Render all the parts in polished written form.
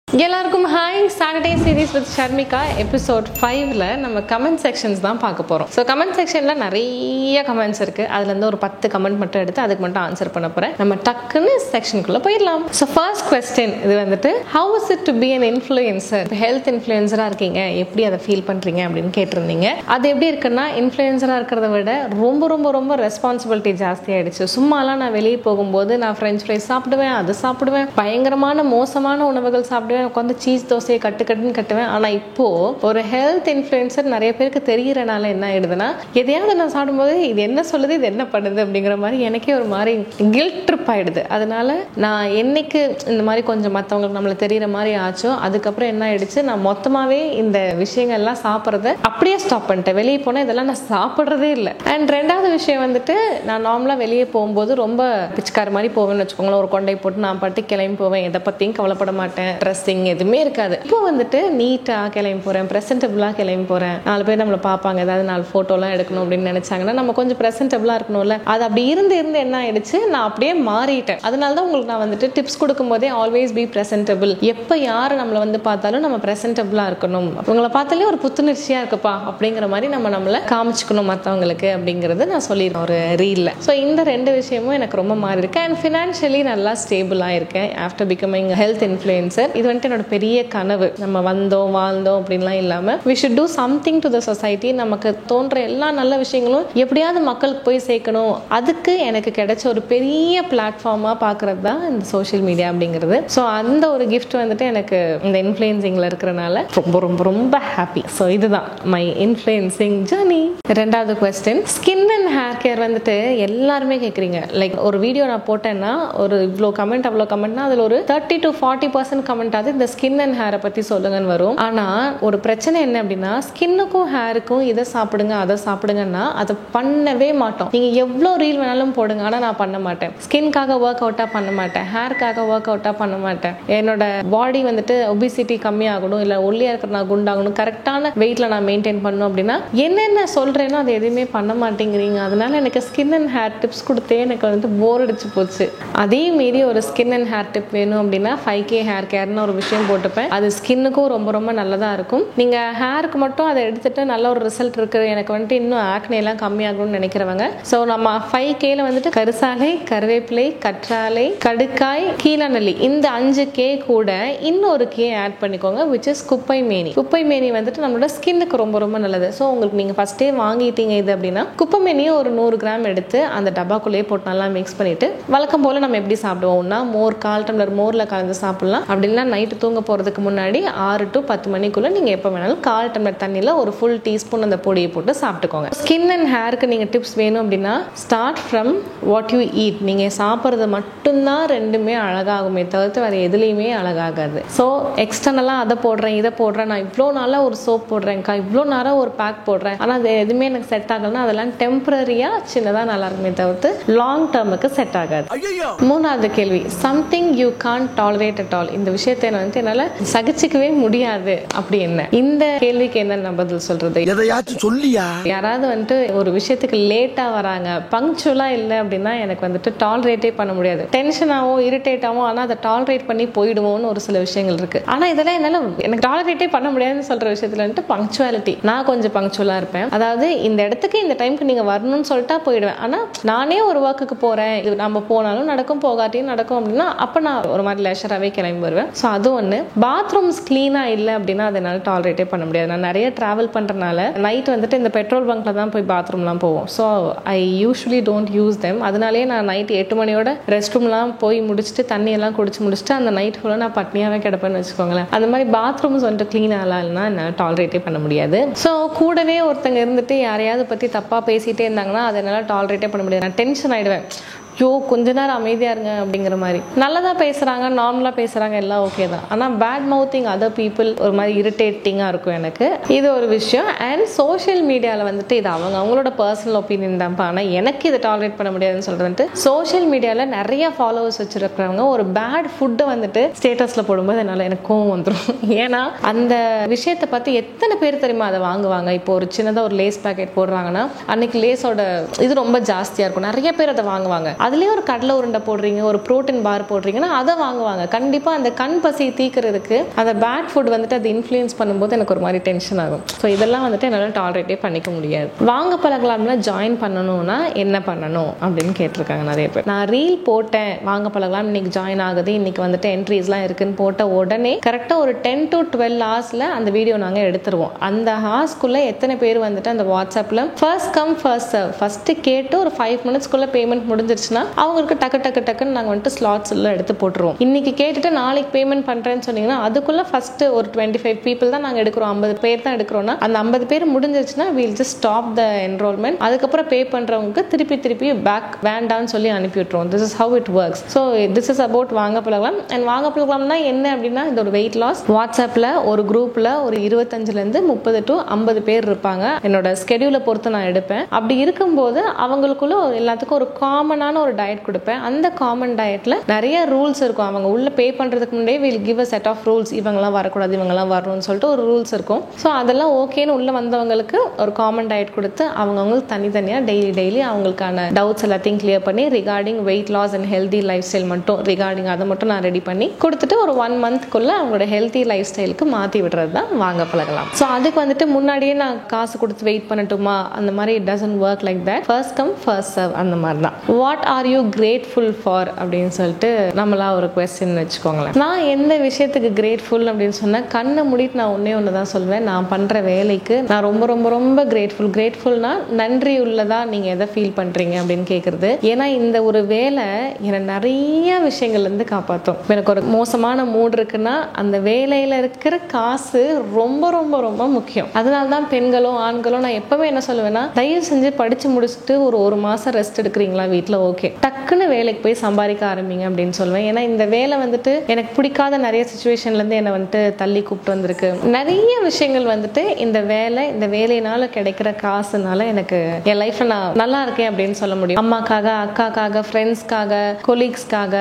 எல்லாருக்கும் hi. Saturday series with Sharmika episode 5ல நம்ம கமெண்ட் செக்ஷன்ஸ் தான் பார்க்க போகிறோம். ஸோ கமெண்ட் செக்ஷனில் நிறைய கமெண்ட்ஸ் இருக்குது. அதுலேருந்து ஒரு 10 கமெண்ட் மட்டும் எடுத்து அதுக்கு மட்டும் ஆன்சர் பண்ண போகிறேன். நம்ம டக்குன்னு செக்ஷனுக்குள்ளே போயிடலாம். ஸோ ஃபர்ஸ்ட் கொஸ்டின் இது வந்துட்டு, how is it to be an influencer? Health இன்ஃப்ளூயன்சராக இருக்கீங்க, எப்படி அதை ஃபீல் பண்ணுறீங்க அப்படின்னு கேட்டிருந்தீங்க. அது எப்படி இருக்குன்னா, இன்ஃப்ளூயன்சராக இருக்கிறத விட ரொம்ப ரொம்ப ரொம்ப ரெஸ்பான்சிபிலிட்டி ஜாஸ்தி ஆயிடுச்சு. சும்மாலாம் நான் வெளியே போகும்போது நான் ஃப்ரெஞ்ச் ஃப்ரைஸ் சாப்பிடுவேன், அது சாப்பிடுவேன், பயங்கரமான மோசமான உணவுகள் சாப்பிடுவேன், உட்காந்து சீஸ் தோசையை கட்டுன்னு கட்டுவேன். ஆனா இப்போ ஒரு ஹெல்த் இன்ஃப்ளூயன்சர் நிறைய பேருக்கு தெரியறனால என்ன ஆயிடுதுன்னா, எதையாவது நான் சாப்பிடும்போது இது என்ன சொல்லுது, இது என்ன பண்ணுது அப்படிங்கிற மாதிரி எனக்கே ஒரு மாதிரி கில்ட் ட்ரிப் ஆயிடுது. அதனால நான் என்னைக்கு இந்த மாதிரி கொஞ்சம் மற்றவங்களுக்கு நம்மளை தெரியற மாதிரி ஆச்சோ, அதுக்கப்புறம் என்ன ஆயிடுச்சு, நான் மொத்தமாவே இந்த விஷயங்கள்லாம் சாப்பிட்றத அப்படியே ஸ்டாப் பண்ணிட்டேன். வெளியே போனால் இதெல்லாம் நான் சாப்பிட்றதே இல்லை. அண்ட் ரெண்டாவது விஷயம் வந்துட்டு, நான் நார்மலாக வெளியே போகும்போது ரொம்ப பிச்சைக்கார மாதிரி போவேன்னு வச்சுக்கோங்களேன். ஒரு கொண்டை போட்டு நான் பாட்டு கிளம்பி போவேன், எதை பற்றியும் கவலைப்பட மாட்டேன், ட்ரெஸ்ஸிங் எதுவுமே இருக்காது. இப்போ வந்துட்டு நீட்டாக கிளம்பி போகிறேன், ப்ரெசென்டபிளாக கிளம்பி போகிறேன். 4 பேர் நம்மளை பார்ப்பாங்க, ஏதாவது 4 ஃபோட்டோலாம் எடுக்கணும் அப்படின்னு நினைச்சாங்கன்னா நம்ம கொஞ்சம் ப்ரெசென்டபிளாக இருக்கணும்ல. அது அப்படி இருந்து என்ன ஆயிடுச்சு, நான் அப்படியே மாறிட்டேன். அதனால தான் உங்களுக்கு நான் வந்துட்டு டிப்ஸ் கொடுக்கும் போதே ஆல்வேஸ் பி ப்ரெசென்டபிள். எப்போ யார் நம்மளை வந்து பார்த்தாலும் நம்ம ப்ரெசென்டபிளாக இருக்கணும். உங்களை பார்த்தாலே ஒரு புத்துணர்ச்சியாக இருக்குப்பா அப்படிங்கிற மாதிரி நம்மளை காமிச்சுக்கணும் மற்றவங்களுக்கு அப்படிங்கிறது நான் சொல்லிடுறேன் ஒரு ரீல்ல. ஸோ இந்த 2 விஷயமும் எனக்கு ரொம்ப மாறி இருக்கு. அண்ட் ஃபினான்ஷியலி நல்லா ஸ்டேபிளாக இருக்கேன் ஆஃப்டர் பிகமிங் ஹெல்த் இன்ஃப்ளூயன்சர். இது வந்துட்டு என்னோட பெரிய கனவு. நம்ம வந்தோம் வாழ்ந்தோம் அப்படின்லாம் இல்லாமல் we should do something to the society. நமக்கு தோன்ற எல்லா நல்ல விஷயங்களும் எப்படியாவது மக்களுக்கு போய் சேர்க்கணும். அதுக்கு எனக்கு கிடைச்ச ஒரு பெரிய பிளாட்ஃபார்மாக பார்க்கறது தான் இந்த சோஷியல் மீடியா அப்படிங்கிறது. ஸோ அந்த ஒரு கிஃப்ட் வந்துட்டு எனக்கு இந்த இன்ஃப்ளூயன்சிங்கில் இருக்கிறனால ரொம்ப ரொம்ப ரொம்ப ஹாப்பி. ஸோ இதுதான் மை இன்ஃப்ளூயன்சிங் ஜர்னி. ரெண்டாவது question, skin and hair care வந்துட்டு எல்லாருமே கேட்குறீங்க. லைக் ஒரு வீடியோ நான் போட்டேன்னா ஒரு இவ்வளோ கமெண்ட் அவ்வளோ கமெண்ட்னா அதில் ஒரு 30 to 40% கமெண்ட் ஆகுது இந்த ஸ்கின் அண்ட் ஹேரை பற்றி சொல்லுங்கன்னு வரும். ஆனால் ஒரு பிரச்சனை என்ன அப்படின்னா, ஸ்கின்னுக்கும் ஹேருக்கும் இதை சாப்பிடுங்க அதை சாப்பிடுங்கன்னா அதை பண்ணவே மாட்டோம். நீங்கள் எவ்வளோ ரீல் வேணாலும் போடுங்க, ஆனால் நான் பண்ண மாட்டேன். ஸ்கின்காக ஒர்க் அவுட்டாக பண்ண மாட்டேன், ஹேருக்காக ஒர்க் அவுட்டாக பண்ண மாட்டேன். என்னோட பாடி வந்துட்டு ஒபிசிட்டி கம்மியாகணும், இல்லை ஒல்லியாக இருக்கிற நான் குண்டாகணும், கரெக்டான வெயிட்டில் நான் மெயின்டைன் பண்ணணும் அப்படின்னா என்னென்ன சொல்கிறேனோ அது எதுவுமே பண்ண மாட்டேங்கிறீங்க. அதனால எனக்கு ஸ்கின் அண்ட் ஹேர் டிப்ஸ் கொடுத்தே எனக்கு வந்துட்டு போர் அடிச்சு போச்சு. அதே மீறி ஒரு ஸ்கின் அண்ட் ஹேர் டிப் வேணும் அப்படின்னா 5K ஹேர் கேர்னு ஒரு விஷயம் போட்டுப்பேன். அது ஸ்கின்னுக்கும் ரொம்ப ரொம்ப நல்லதா இருக்கும். நீங்க ஹேருக்கு மட்டும் அதை எடுத்துட்டு நல்ல ஒரு ரிசல்ட் இருக்கு, எனக்கு வந்துட்டு இன்னும் ஆக்னே எல்லாம் கம்மியாகணும்னு நினைக்கிறவங்க, ஸோ நம்ம 5Kல வந்துட்டு கருசாலை, கருவேப்பிலை, கற்றாழை, கடுக்காய், கீழநெல்லி, இந்த 5K கூட இன்னொரு K ஆட் பண்ணிக்கோங்க, which is குப்பை மேனி. குப்பை மேனி வந்துட்டு நம்மளோட ஸ்கின்னுக்கு ரொம்ப ரொம்ப நல்லது. ஸோ உங்களுக்கு நீங்க ஃபர்ஸ்டே வாங்கிட்டீங்க இது அப்படின்னா, குப்பை மேனியை ஒரு 100 கிராம் எடுத்து அந்த டப்பாக்குள்ளேயே போட்டு நல்லா மிக்ஸ் பண்ணிட்டு, வழக்கம் போல நம்ம எப்படி சாப்பிடுவோம்னா மோர் 1/4 டம்ளர் மோர்ல கலந்து சாப்பிடலாம். அப்படின்னா நைட்டு தூங்க போறதுக்கு முன்னாடி 6 to 10 மணிக்குள்ள நீங்க எப்ப வேணாலும் 1/4 டம்ளர் தண்ணியில ஒரு ஃபுல் டீஸ்பூன் அந்த பொடியை போட்டு சாப்பிட்டுக்கோங்க. ஸ்கின் அண்ட் ஹேருக்கு நீங்க டிப்ஸ் வேணும் அப்படின்னா, start from what you eat. நீங்க சாப்பிட்றது மட்டும்தான் ரெண்டுமே அழகாகுமே தவிர்த்து வேற எதுலையுமே அழகாகாது. ஸோ எக்ஸ்டர்னலா அதை போடுறேன் இதை போடுறேன், நான் இவ்வளோ நாளா ஒரு சோப் போடுறேன்க்கா, இவ்வளோ நேரம் ஒரு பேக் போடுறேன், ஆனால் அது எதுவுமே எனக்கு செட் ஆகலன்னா அதெல்லாம் டெம்பரரியா சின்னதா நல்லா இருக்குமே தவிர்த்து லாங் டேர்முக்கு செட் ஆகாது. மூணாவது கேள்வி, something you can't tolerate at all. இந்த விஷயத்தை வந்து என்னால சகிச்சுக்கவே முடியாது அப்படி என்ன? இந்த கேள்விக்கு என்ன பதில் சொல்றது? எதையாச்சும் சொல்லியா? யாராவது வந்துட்டு ஒரு விஷயத்துக்கு லேட்டா வராங்க, பங்க்சுவலா இல்லை அப்படின்னா எனக்கு வந்துட்டு டாலரேட்டே பண்ண முடியாது. டென்ஷனாகவும் இரிட்டேட்டாகவும், ஆனால் அதை டாலரேட் பண்ணி போயிடுவோம்னு ஒரு சில விஷயங்கள் இருக்கு. ஆனால் இதெல்லாம் என்னால எனக்கு டாலரேட்டே பண்ண முடியாதுன்னு சொல்ற விஷயத்துல வந்துட்டு பங்க்சுவாலிட்டி. நான் கொஞ்சம் பங்க்சுவலா இருப்பேன். அதாவது இந்த இடத்துக்கு இந்த டைமுக்கு நீங்க வரணும்னு சொல்லிட்டா போயிடுவேன். ஆனா நானே ஒரு ஒர்க்குக்கு போறேன், இது நம்ம போனாலும் நடக்கும் போகாட்டியும் நடக்கும் அப்படின்னா அப்ப நான் ஒரு மாதிரி லேஷராகவே கிளம்பி வருவேன். ஸோ அது ஒன்று. பாத்ரூம்ஸ் கிளீனாக இல்லை அப்படின்னா அதனால டாலரேட்டே பண்ண முடியாது. நான் நிறைய ட்ராவல் பண்ணுறதுனால நைட் வந்துட்டு இந்த பெட்ரோல் பங்க்ல தான் போய் பாத்ரூம்லாம் போவோம். So I usually don't use them. அதனாலேயே நான் நைட் 8 மணியோட ரெஸ்ட் ரூம்லாம் போய் முடிச்சுட்டு தண்ணி எல்லாம் குடிச்சு முடிச்சுட்டு அந்த நைட் ஃபுல்லாக நான் பட்னியாகவே கிடப்பேன்னு வச்சுக்கோங்களேன். அந்த மாதிரி பாத்ரூம்ஸ் வந்துட்டு கிளீன் ஆகலாம்னா என்னால் டாலரேட்டே பண்ண முடியாது. ஸோ கூடவே ஒருத்தங்க இருந்துட்டு யாரையாவது பற்றி தப்பாக பேசிகிட்டே இருந்தாங்கன்னா அதனால டாலரேட்டே பண்ண முடியாது. நான் டென்ஷன் ஆகிடுவேன். யோ கொஞ்ச நேரம் அமைதியாக இருங்க அப்படிங்கிற மாதிரி. நல்லதாக பேசுகிறாங்க, நார்மலாக பேசுகிறாங்க, எல்லாம் ஓகே தான். ஆனால் பேட் மவுத்திங் அதர் பீப்புள் ஒரு மாதிரி இரிட்டேட்டிங்காக இருக்கும் எனக்கு. இது ஒரு விஷயம். அண்ட் சோஷியல் மீடியாவில் வந்துட்டு இது அவங்களோட பர்சனல் ஒப்பீனியன் தான்ப்பா. ஆனால் எனக்கு இதை டாலரேட் பண்ண முடியாதுன்னு சொல்லிட்டு சோஷியல் மீடியாவில் நிறைய ஃபாலோவர்ஸ் வச்சுருக்கிறவங்க ஒரு பேட் ஃபுட்டை வந்துட்டு ஸ்டேட்டஸில் போடும்போது என்னால் எனக்கு கோவம் வந்துடும். ஏன்னா அந்த விஷயத்தை பற்றி எத்தனை பேர் தெரியுமா அதை வாங்குவாங்க. இப்போ ஒரு சின்னதாக ஒரு லேஸ் பேக்கெட் போடுறாங்கன்னா அன்னைக்கு லேஸோட இது ரொம்ப ஜாஸ்தியாக இருக்கும், நிறைய பேர் அதை வாங்குவாங்க. அதுலேயே ஒரு கடலை உருண்டை போடுறீங்க, ஒரு ப்ரோட்டீன் பார் போடுறீங்கன்னா அதை வாங்குவாங்க. கண்டிப்பாக அந்த கண் பசி தீக்கிறதுக்கு அந்த பேட் ஃபுட் வந்துட்டு அது இன்ஃப்ளூயன்ஸ் பண்ணும்போது எனக்கு ஒரு மாதிரி டென்ஷன் ஆகும். ஸோ இதெல்லாம் வந்துட்டு என்னால் டாலரேட்டே பண்ணிக்க முடியாது. வாங்க பழகலாம்ல ஜாயின் பண்ணணும்னா என்ன பண்ணணும் அப்படின்னு கேட்டிருக்காங்க நிறைய பேர். நான் ரீல் போட்டேன், வாங்க பழகலாம் இன்னைக்கு ஜாயின் ஆகுது, இன்னைக்கு வந்துட்டு என்ட்ரிஸ்லாம் இருக்குன்னு போட்ட உடனே கரெக்டாக ஒரு 10 to 12 ஹவர்ஸில் அந்த வீடியோ நாங்கள் எடுத்துருவோம். அந்த ஹார்ஸ்க்குள்ளே எத்தனை பேர் வந்துட்டு அந்த வாட்ஸ்அப்பில் first come first serve first கேட்டு ஒரு 5 மினிட்ஸ்க்குள்ளே பேமெண்ட் முடிஞ்சிருச்சுன்னா அவங்களுக்கு டக்குன்னு நாங்கள் வந்துட்டு ஸ்லாட்ஸ் எல்லாம் எடுத்து போட்டுருவோம். இன்னைக்கு கேட்டுட்டு நாளைக்கு பேமெண்ட் பண்ணுறேன்னு சொன்னீங்கன்னா அதுக்குள்ளே ஃபர்ஸ்ட் ஒரு 25 பீப்புள் தான் நாங்கள் எடுக்கிறோம், 50 பேர் தான் எடுக்கிறோம்னா அந்த 50 பேர் முடிஞ்சிருச்சுன்னா we'll just stop the enrolment. அதுக்கப்புறம் பே பண்ணுறவங்களுக்கு திருப்பி பேக் வேண்டான்னு சொல்லி அனுப்பி விட்டுருவோம். This is how it works. So this is about Vaanga Pazhagalam. And வாங்க பழகலாம்னா என்ன அப்படின்னா இது ஒரு வெயிட் லாஸ். வாட்ஸ்அப்பில் ஒரு குரூப்பில் ஒரு 25 to 30 to 50 பேர் இருப்பாங்க. என்னோட ஸ்கெடியூலை பொறுத்து நான் எடுப்பேன். அப்படி இருக்கும்போது அவங்களுக்குள்ள எல்லாத்துக்கும் ஒரு காமனான ஒரு டயட் கொடுப்பேன். அந்த காமன் டயட்ல நிறைய ரூல்ஸ் இருக்கும். அவங்க உள்ள பே பண்றதுக்கு முன்னாடியே will give a set of rules. இவங்கெல்லாம் வரக்கூடாது, இவங்கெல்லாம் வரணும்னு சொல்லிட்டு ஒரு ரூல்ஸ் இருக்கும். ஸோ அதெல்லாம் ஓகேன்னு உள்ள வந்தவங்களுக்கு ஒரு காமன் டயட் கொடுத்து அவங்கவுங்களுக்கு தனித்தனியாக டெய்லி அவங்களுக்கான டவுட்ஸ் எல்லாத்தையும் கிளியர் பண்ணி recording weight loss and healthy lifestyle மட்டும் ரிகார்டிங் அதை மட்டும் நான் ரெடி பண்ணி கொடுத்துட்டு ஒரு 1 மந்த்க்குள்ள அவங்களோட ஹெல்தி லைஃப் ஸ்டைலுக்கு மாற்றி விடுறது தான் வாங்க பழகலாம். ஸோ அதுக்கு வந்துட்டு முன்னாடியே நான் காசு கொடுத்து வெயிட் பண்ணட்டுமா அந்த மாதிரி it doesn't work like that. First come first serve அந்த மாதிரி தான். What are you grateful for அப்படின்னு சொல்லிட்டு நம்மளா ஒரு கொஸ்டின் வச்சுக்கோங்களேன். நான் எந்த விஷயத்துக்கு கிரேட்ஃபுல் அப்படின்னு சொன்னால் கண்ணை மூடிட்டு நான் ஒன்று தான் சொல்வேன். நான் பண்ணுற வேலைக்கு நான் ரொம்ப ரொம்ப ரொம்ப கிரேட்ஃபுல். கிரேட்ஃபுல்னா நன்றி உள்ளதா நீங்கள் எதை ஃபீல் பண்ணுறீங்க அப்படின்னு கேட்குறது. ஏன்னா இந்த ஒரு வேலை என்னை நிறைய விஷயங்கள்லேருந்து காப்பாற்றும். எனக்கு ஒரு மோசமான மூட் இருக்குன்னா அந்த வேலையில் இருக்கிற காசு ரொம்ப ரொம்ப ரொம்ப முக்கியம். அதனால தான் பெண்களும் ஆண்களும் நான் எப்பவுமே என்ன சொல்லுவேன்னா தயவு செஞ்சு படிச்சு முடிச்சுட்டு ஒரு மாசம் ரெஸ்ட் எடுக்கிறீங்களா வீட்டில், ஓகே, டக்குன்னு வேலைக்கு போய் சம்பாதிக்க ஆரம்பிங்க அப்படின்னு சொல்லுவேன். ஏன்னா இந்த வேலை வந்துட்டு எனக்கு பிடிக்காத நிறைய சுச்சுவேஷன்லேருந்து என்னை வந்துட்டு தள்ளி கூப்பிட்டு வந்திருக்கு. நிறைய விஷயங்கள் வந்துட்டு இந்த வேலையினால கிடைக்கிற காசுனால எனக்கு என் லைஃப்ல நான் நல்லா இருக்கேன் அப்படின்னு சொல்ல முடியும். அம்மாக்காக, அக்காக்காக, ஃப்ரெண்ட்ஸ்க்காக, கொலீக்ஸ்க்காக,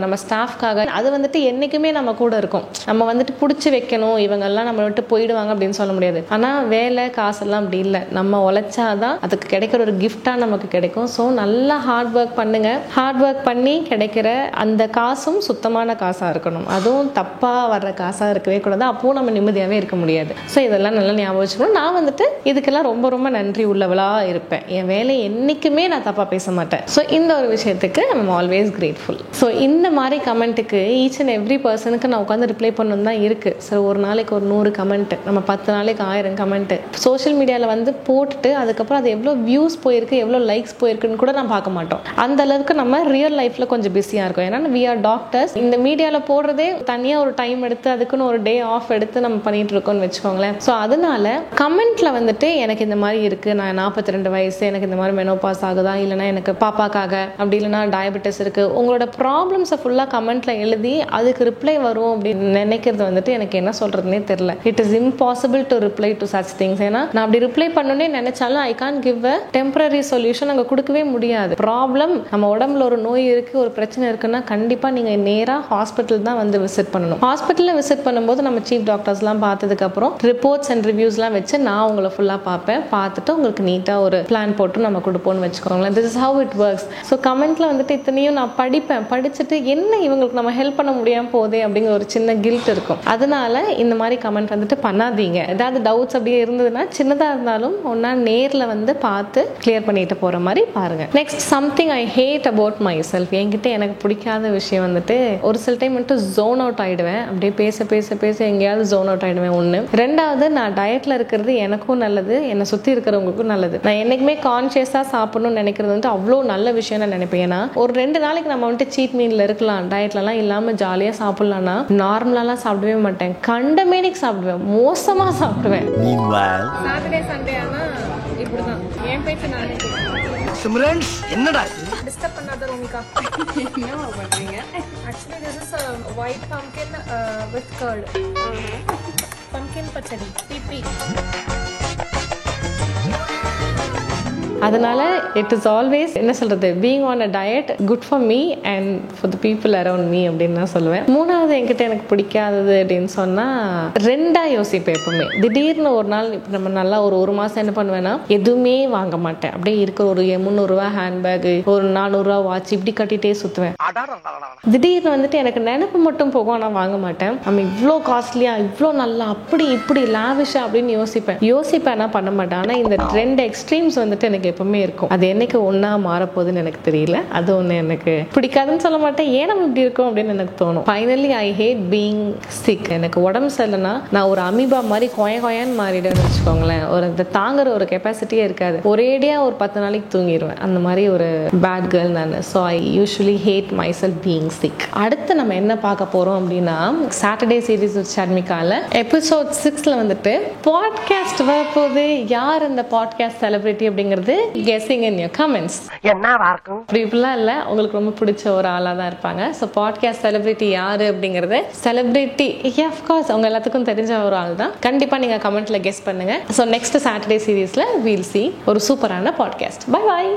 நம்ம ஸ்டாஃப்காக, அது வந்துட்டு என்னைக்குமே நம்ம கூட இருக்கும். நம்ம வந்துட்டு பிடிச்சி வைக்கணும், இவங்கெல்லாம் நம்ம விட்டு போயிடுவாங்க அப்படின்னு சொல்ல முடியாது. ஆனால் வேலை காசெல்லாம் அப்படி இல்லை. நம்ம உழைச்சாதான் அதுக்கு கிடைக்கிற ஒரு கிஃப்டா நமக்கு கிடைக்கும். ஸோ நல்லா ஹார்ட் ஒர்க் பண்ணுங்க. ஹார்ட் ஒர்க் பண்ணி கிடைக்கிற அந்த காசும் சுத்தமான காசா இருக்கணும். அதுவும் தப்பா வர்ற காசா இருக்கவே கூடாது. அப்போ நம்ம நிம்மதியாவே இருக்க முடியாது. ஸோ இதெல்லாம் நல்லா ஞாபகம் வச்சுக்கணும். நான் வந்துட்டு இதுக்கெல்லாம் ரொம்ப ரொம்ப நன்றி உள்ளவளா இருப்பேன். என் வேலை என்னைக்குமே நான் தப்பா பேச மாட்டேன். ஸோ இந்த ஒரு விஷயத்துக்கு ஐம் ஆல்வேஸ் கிரேட்ஃபுல். ஸோ இந்த மாதிரி கமெண்ட்டுக்கு ஈச் அண்ட் எவ்ரி பர்சனுக்கு நான் உட்காந்து ரிப்ளை பண்ணணும் தான் இருக்கு. ஸோ ஒரு நாளைக்கு ஒரு 100 கமெண்ட், நம்ம 10 நாளைக்கு 1000 கமெண்ட் சோஷியல் மீடியாவில் வந்து போட்டுட்டு அதுக்கப்புறம் அது எவ்வளோ வியூஸ் போயிருக்கு, எவ்வளோ லைக்ஸ் போயிருக்குன்னு கூட நான் பார்க்க மாட்டோம். அந்த அளவுக்கு நம்ம ரியல் லைஃப்ல கொஞ்சம் பிஸியாக இருக்கும். ஏன்னா வி ஆர் டாக்டர்ஸ். இந்த மீடியாவில் போடுறதே தனியாக ஒரு டைம் எடுத்து அதுக்குன்னு ஒரு டே ஆஃப் எடுத்து நம்ம பண்ணிட்டு இருக்கோம்னு வச்சுக்கோங்களேன். ஸோ அதனால கமெண்ட்ல வந்துட்டு எனக்கு இந்த மாதிரி இருக்கு, நான் 42 வயசு, எனக்கு இந்த மாதிரி மெனோபாஸ் ஆகுதா, இல்லைனா எனக்கு பாப்பாக்காக, அப்படி இல்லைனா டயபெட்டிஸ் இருக்கு, உங்களோட ப்ராப்ளம்ஸை ஃபுல்லாக கமெண்ட்ல எழுதி அதுக்கு ரிப்ளை வரும் அப்படின்னு நினைக்கிறது வந்துட்டு எனக்கு என்ன சொல்றதுன்னே தெரியல. It is impossible to reply to such things. ஏன்னா நான் அப்படி ரிப்ளை பண்ணணும்னே நினைச்சாலும் I can't give a temporary solution அங்கே கொடுக்கவே முடியாது. ப்ராப்ளம் நம்ம உடம்புல ஒரு நோய் இருக்கு, ஒரு பிரச்சனை இருக்குன்னா கண்டிப்பா நீங்க நேரா ஹாஸ்பிட்டல் தான் வந்து விசிட் பண்ணணும். ஹாஸ்பிட்டல்ல விசிட் பண்ணும்போது நம்ம சீஃப் டாக்டர்ஸ்லாம் பார்த்ததுக்கு அப்புறம் ரிப்போர்ட்ஸ் அண்ட் ரிவ்யூஸ்லாம் வச்சு நான் உங்களை ஃபுல்லா பார்ப்பேன். பார்த்துட்டு உங்களுக்கு நீட்டா ஒரு பிளான் போட்டு நம்ம கொடுப்போம்னு வச்சுக்கோங்களேன். This is how it works. So கமெண்ட்ல வந்துட்டு இத்தனையும் நான் படிப்பேன். படிச்சுட்டு என்ன இவங்களுக்கு நம்ம ஹெல்ப் பண்ண முடியாம போதே அப்படிங்கிற ஒரு சின்ன கில்ட் இருக்கும். அதனால இந்த மாதிரி கமெண்ட் வந்துட்டு பண்ணாதீங்க. ஏதாவது டவுட்ஸ் அப்படியே இருந்ததுன்னா சின்னதா இருந்தாலும் ஒன்னா நேர்ல வந்து பார்த்து கிளியர் பண்ணிட்டு போற மாதிரி பாருங்க. Next something I hate about myself. என்கிட்ட எனக்கு பிடிக்காத விஷயம் வந்துட்டு ஒரு சில டைம் வந்துட்டு ஜோன் அவுட் ஆயிடுவேன். அப்படியே பேச பேச பேச எங்கேயாவது ஜோன் அவுட் ஆயிடுவேன். ஒன்று. ரெண்டாவது, நான் டயட்ல இருக்கிறது எனக்கும் நல்லது, என்னை சுத்தி இருக்கிறவங்களுக்கும் நல்லது. நான் என்னைக்குமே கான்சியஸா சாப்பிடணும்னு நினைக்கிறது வந்து அவ்வளோ நல்ல விஷயம் நான் நினைப்பேன். ஏன்னா ஒரு 2 நாளைக்கு நம்ம வந்துட்டு சீட் மீல்ல இருக்கலாம், டயட்லலாம் இல்லாம ஜாலியா சாப்பிடலாம்னா நார்மலாலாம் சாப்பிடவே மாட்டேன். கண்டமேனிக் சாப்பிடுவேன், மோசமா சாப்பிடுவேன். சாட்டர்டே சண்டே ஆனா இப்படிதான் என் பேச்சு நானே சிம்ரன்ஸ் என்னடா டிஸ்டர்ப் பண்ணாத ரோமிகா. என்னமா பண்றீங்க? Actually this is a white pumpkin with curd. pumpkin pachadi BP. அதனால இட் இஸ் ஆல்வேஸ் என்ன சொல்றது, being on a diet good for me and for the people around me அப்படின்னு தான் சொல்லுவேன். மூணாவது என்கிட்ட எனக்கு பிடிக்காதது அப்படின்னு சொன்னா, ரெண்டா யோசிப்பேன் எப்பவுமே. திடீர்னு ஒரு நாள் நம்ம நல்லா ஒரு மாசம் என்ன பண்ணுவேன்னா, எதுவுமே வாங்க மாட்டேன். அப்படியே இருக்கிற ஒரு 300 ரூபாய் ஹேண்ட்பேக், ஒரு 400 ரூபாய் வாட்ச் இப்படி கட்டிட்டே சுத்துவேன். திடீர்னு வந்துட்டு எனக்கு நினைப்பு மட்டும் போகும், ஆனா வாங்க மாட்டேன். நம்ம இவ்வளோ காஸ்ட்லியா, இவ்வளோ நல்லா, அப்படி இப்படி லாவிஷா அப்படின்னு யோசிப்பேன் ஆனா பண்ண மாட்டேன். ஆனா இந்த ரெண்டு எக்ஸ்ட்ரீம்ஸ் வந்துட்டு எனக்கு எப்பவுமே இருக்கும். அது என்னைக்கு ஒன்னா மாறப்போகுதுன்னு எனக்கு தெரியல. அது ஒண்ணு எனக்கு பிடிக்காதுன்னு சொல்ல மாட்டேன், ஏன் நம்ம இப்படி இருக்கோம் அப்படின்னு எனக்கு தோணும். Finally I hate being sick. எனக்கு உடம்பு சரியில்லைன்னா நான் ஒரு அமீபா மாதிரி கொயான்னு மாறிடுன்னு வச்சுக்கோங்களேன். ஒரு இந்த தாங்குற ஒரு கெப்பாசிட்டியே இருக்காது. ஒரேடியா ஒரு 10 நாளைக்கு தூங்கிடுவேன். அந்த மாதிரி ஒரு பேட் கேர்ள் நான். So I usually hate myself being sick. அடுத்து நம்ம என்ன பார்க்க போறோம் அப்படின்னா, சாட்டர்டே சீரீஸ் வித் ஷர்மிகால எபிசோட் 6ல வந்துட்டு பாட்காஸ்ட் வரப்போகுது. யார் அந்த பாட்காஸ்ட் செலிபிரிட்டி அப்படிங்கிறது கெஸ்ஸிங் இன் யுவர் கமெண்ட்ஸ். என்னவா இருக்கும் அப்படி இப்படிலாம் இல்லை, உங்களுக்கு ரொம்ப பிடிச்ச ஒரு ஆளாக தான் இருப்பாங்க. ஸோ பாட்காஸ்ட் செலிபிரிட்டி யாரு அப்படிங்கிறது, செலிபிரிட்டி ஆஃப்கோர்ஸ் அவங்க எல்லாத்துக்கும் தெரிஞ்ச ஒரு ஆள் தான். கண்டிப்பா நீங்க கமெண்ட்ல கெஸ் பண்ணுங்க. ஸோ நெக்ஸ்ட் சாட்டர்டே சீரீஸ்ல வீல் சி ஒரு சூப்பரான பாட்காஸ்ட். Bye bye.